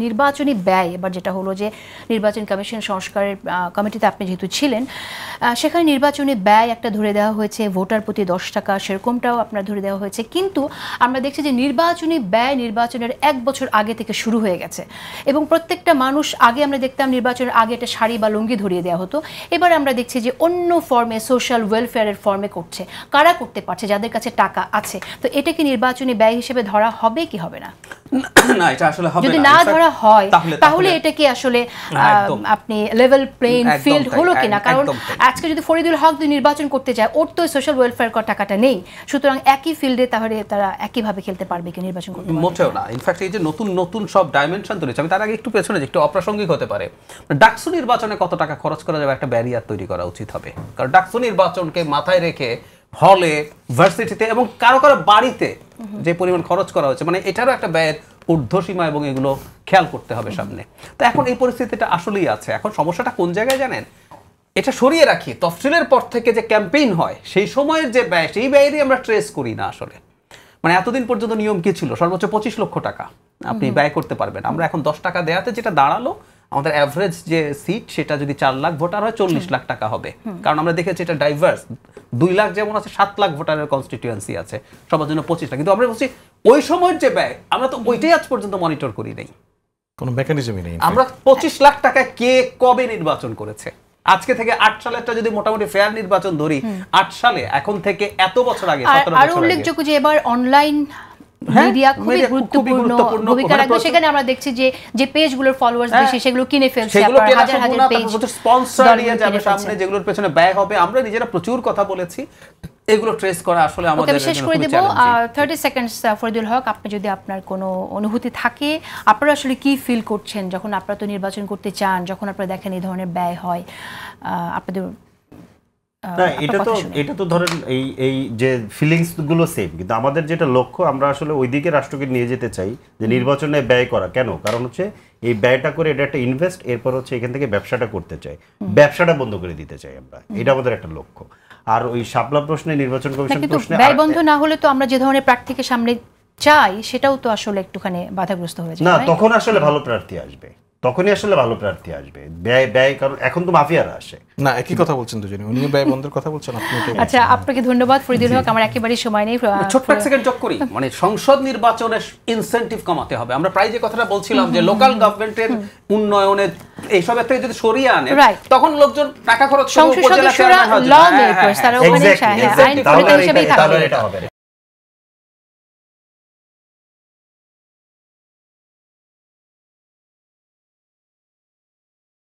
নির্বাচনী ব্যয় এবার যেটা হলো যে নির্বাচন কমিশন সংস্কারের কমিটিতে আপনি যেহেতু ছিলেন, সেখানে নির্বাচনী ব্যয় একটা ধরে দেওয়া হয়েছে, ভোটার প্রতি 10 টাকা সেরকমটাও আপনার ধরে দেওয়া হয়েছে। কিন্তু আমরা দেখছি যে নির্বাচনী ব্যয় নির্বাচনের 1 বছর আগে থেকে শুরু হয়ে গেছে এবং প্রত্যেকটা মানুষ, আগে আমরা দেখতাম নির্বাচনের আগে একটা শাড়ি বা লুঙ্গি ধরিয়ে দেওয়া হতো, এবার আমরা দেখছি যে অন্য ফর্মে, সোশ্যাল ওয়েলফেয়ারের ফর্মে করছে। কারা করতে পারছে? যাদের কাছে টাকা আছে। তো এটা কি নির্বাচনী ব্যয় হিসেবে ধরা হবে কি হবে না? না, এটা আসলে হবে না। যদি না ধরা হয় তাহলে এটা কি আসলে আপনি লেভেল প্লেইং ফিল্ড হলো কিনা? কারণ আজকে যদি ফরিদুল হক নির্বাচন করতে যায়, ওর তো সোশ্যাল ওয়েলফেয়ার টাকাটা নেই, সুতরাং একই ফিল্ডে তাহলে তারা একইভাবে খেলতে পারবে কি নির্বাচন করতে পারবে? মোটেও না। ইনফ্যাক্ট এই যে নতুন নতুন সব ডাইমেনশন তৈরি হচ্ছে, আমি তার আগে একটু পেছনে যে একটু অপ্রাসঙ্গিক হতে পারে, ডাকসু নির্বাচনে কত টাকা খরচ করা যাবে একটা ব্যারিয়ার তৈরি করা উচিত হবে। কারণ ডাকসু নির্বাচনকে মাথায় রেখে হলে, ভার্সিটিতে এবং কারো কারো বাড়িতে যে পরিমাণ খরচ করা হচ্ছে, মানে এটারও একটা ব্যয়ের ঊর্ধ্বসীমা এবং এগুলো খেয়াল করতে হবে সামনে। তো এখন এই পরিস্থিতিটা আসলেই আছে। এখন সমস্যাটা কোন জায়গায় জানেন? এটা সরিয়ে রাখি, তফসিলের পর থেকে যে ক্যাম্পেইন হয় সেই সময়ের যে ব্যয়, সেই ব্যয়েরই আমরা ট্রেস করি না আসলে। মানে এতদিন পর্যন্ত নিয়ম কি ছিল? সর্বোচ্চ 25 লক্ষ টাকা আপনি ব্যয় করতে পারবেন। আমরা এখন 10 টাকা দেওয়াতে যেটা দাঁড়ালো, আমাদের অ্যাভারেজ যে সিট সেটা যদি 4 লাখ ভোটার হয় 40 লাখ টাকা হবে। কারণ আমরা দেখেছি এটা ডাইভার্স, 2 লাখ যেমন আছে 7 লাখ ভোটারের কনস্টিটিউয়েন্সি আছে, সবার জন্য 25 লাখ। কিন্তু আমরা বলছি ওই সময়ের যে ব্যয়, আমরা তো ওইটাই আজ পর্যন্ত মনিটর করি নাই, কোনো মেকানিজমই নেই। আমরা 25 লাখ টাকায় কে কবে নির্বাচন করেছে? আজকে থেকে 8 সালেরটা যদি মোটামুটি ফেয়ার নির্বাচন ধরি, 8 সালে এখন থেকে এত বছর আগে, 17 বছর আগে। আর উল্লেখযোগ্য যে এবার অনলাইন মিডিয়া খুবই গুরুত্বপূর্ণ ভূমিকা রাখবে। সেখানে আমরা দেখছি যে পেজগুলোর ফলোয়ার্স বেশি, সেগুলো কিনে ফেলছে, হাজার হাজার পেজ স্পন্সর নিয়ে যাবে সামনে, যেগুলোর পেছনে ব্যয় হবে। আমরা নিজেরা প্রচুর কথা বলেছি, এগুলো ট্রেস করা আসলে আমাদের শেষ করে দেব। 30 সেকেন্ডস ফরিদুল হক, আপনি যদি আপনার কোনো অনুভূতি থাকে, আপনারা আসলে কি ফিল করছেন যখন আপনারা তো নির্বাচন করতে চান, যখন আপনারা দেখেন এই ধরনের ব্যয় হয় আপনাদের? না, এটা তো ধরেন এই যে ফিলিংস গুলো সেম, কিন্তু আমাদের যেটা লক্ষ্য, আমরা আসলে ওইদিকে রাষ্ট্রকে নিয়ে যেতে চাই যে নির্বাচনে ব্যয় করা। কেন? কারণ হচ্ছে এই ব্যয়টা করে এটা একটা ইনভেস্ট, এরপর হচ্ছে এখান থেকে ব্যবসাটা করতে চাই, ব্যবসাটা বন্ধ করে দিতে চাই আমরা। এটা আমাদের একটা লক্ষ্য। আর ওই শাপলা প্রশ্নে, নির্বাচন কমিশন প্রশ্নে ব্যয় বন্ধ না হলে তো আমরা যে ধরনের প্রার্থীকে সামনে চাই সেটাও তো আসলে একটুখানি বাধাগ্রস্ত হয়ে যায় না। তখন আসলে ভালো প্রার্থী আসবে, তখনই আসলে ভালো প্রার্থী আসবে। ব্যয় কারণ এখন তো মাফিয়ারা আসে না। একই কথা বলছেন দুজনে, উনিও ব্যয় বন্ধের কথা বলছেন, আপনি। আচ্ছা, আপনাকে ধন্যবাদ ফরিদুল হক। আমার একেবারেই সময় নেই, ছোট্ট এক সেকেন্ড যোগ করি। মানে সংসদ নির্বাচনের ইনসেন্টিভ কমাতে হবে। আমরা প্রায় যে কথাটা বলছিলাম যে লোকাল গভর্নমেন্টের উন্নয়নের এইসবের থেকে যদি সরিয়ে আনে, তখন লোকজন টাকা খরচ করবে, উপজেলা চেয়ারম্যান হবে।